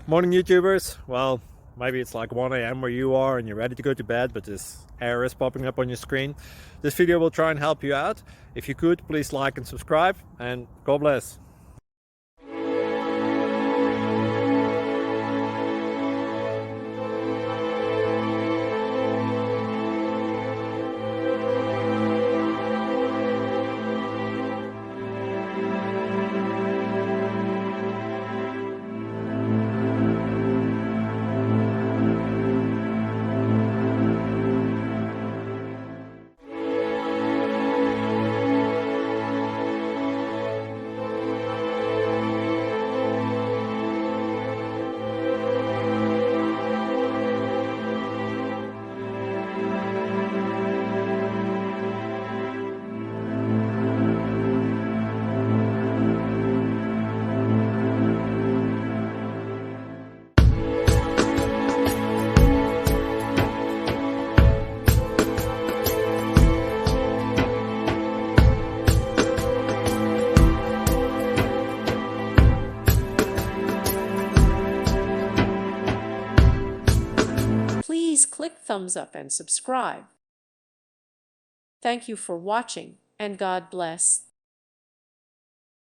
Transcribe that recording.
Morning YouTubers. Well, maybe it's like 1 a.m. where you are and you're ready to go to bed, but this error is popping up on your screen. This video will try and help you out. If you could, please like and subscribe, and God bless. Please click thumbs up and subscribe. Thank you for watching, and God bless.